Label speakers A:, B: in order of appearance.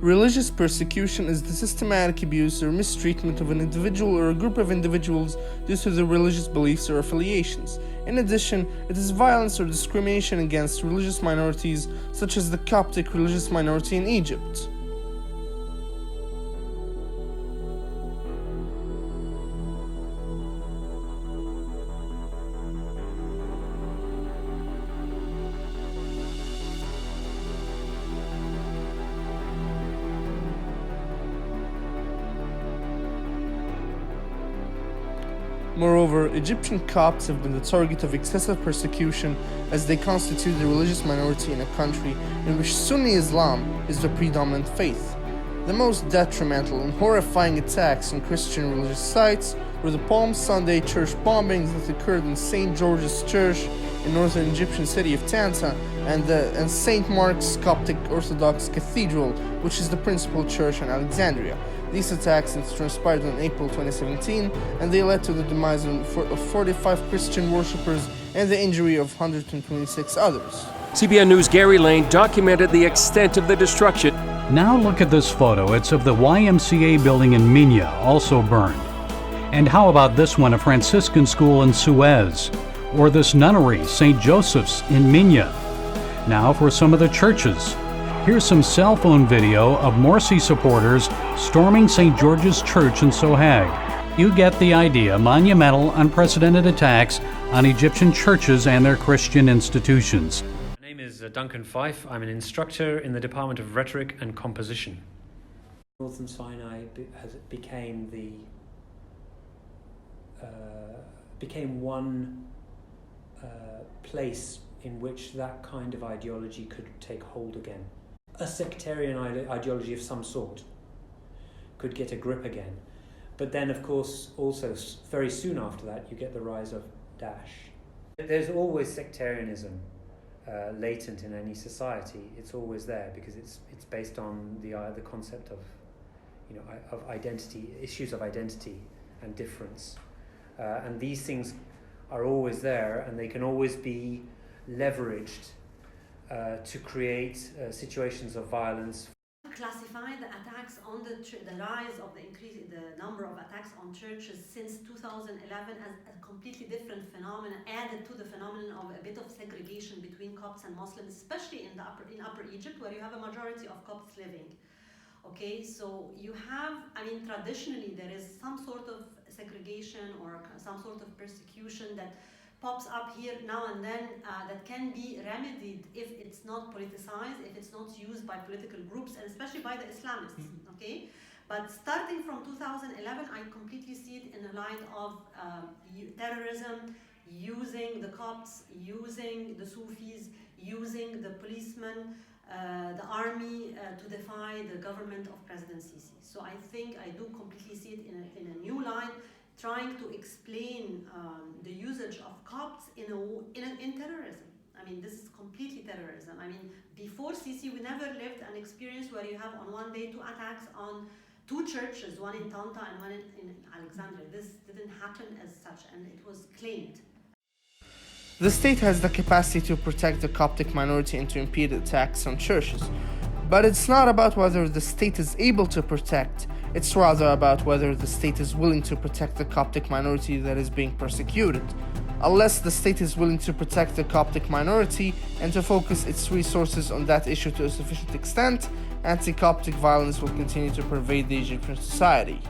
A: Religious persecution is the systematic abuse or mistreatment of an individual or a group of individuals due to their religious beliefs or affiliations. In addition, it is violence or discrimination against religious minorities, such as the Coptic religious minority in Egypt. Moreover, Egyptian Copts have been the target of excessive persecution as they constitute the religious minority in a country in which Sunni Islam is the predominant faith. The most detrimental and horrifying attacks on Christian religious sites were the Palm Sunday church bombings that occurred in St. George's Church in northern Egyptian city of Tanta and St. Mark's Coptic Orthodox Cathedral, which is the principal church in Alexandria. These attacks transpired in April 2017, and they led to the demise of 45 Christian worshippers and the injury of 126 others.
B: CBN News' Gary Lane documented the extent of the destruction.
C: Now look at this photo. It's of the YMCA building in Minya, also burned. And how about this one, a Franciscan school in Suez? Or this nunnery, St. Joseph's in Minya. Now for some of the churches. Here's some cell phone video of Morsi supporters storming St. George's Church in Sohag. You get the idea. Monumental, unprecedented attacks on Egyptian churches and their Christian institutions.
D: My name is Duncan Fife. I'm an instructor in the Department of Rhetoric and Composition. Northern Sinai became one place in which that kind of ideology could take hold again. A sectarian ideology of some sort could get a grip again. But then, of course, also very soon after that, you get the rise of Daesh. There's always sectarianism latent in any society. It's always there because it's based on the concept of of identity, issues of identity and difference, and these things are always there, and they can always be leveraged to create situations of violence.
E: Classify the attacks on the rise of the number of attacks on churches since 2011 as a completely different phenomenon, added to the phenomenon of a bit of segregation between Copts and Muslims, especially in Upper Egypt, where you have a majority of Copts living. Okay, so you have, traditionally there is some sort of segregation or some sort of persecution that pops up here now and then that can be remedied if it's not politicized, if it's not used by political groups, and especially by the Islamists, okay? But starting from 2011, I completely see it in the light of terrorism, using the Copts, using the Sufis, using the policemen, the army to defy the government of President Sisi. So I think I do completely see it in a new light, trying to explain the usage of Copts in terrorism. This is completely terrorism. Before Sisi, we never lived an experience where you have on one day 2 attacks on 2 churches, one in Tanta and one in Alexandria. This didn't happen as such, and it was claimed.
A: The state has the capacity to protect the Coptic minority and to impede attacks on churches. But it's not about whether the state is able to protect, it's rather about whether the state is willing to protect the Coptic minority that is being persecuted. Unless the state is willing to protect the Coptic minority and to focus its resources on that issue to a sufficient extent, anti-Coptic violence will continue to pervade the Egyptian society.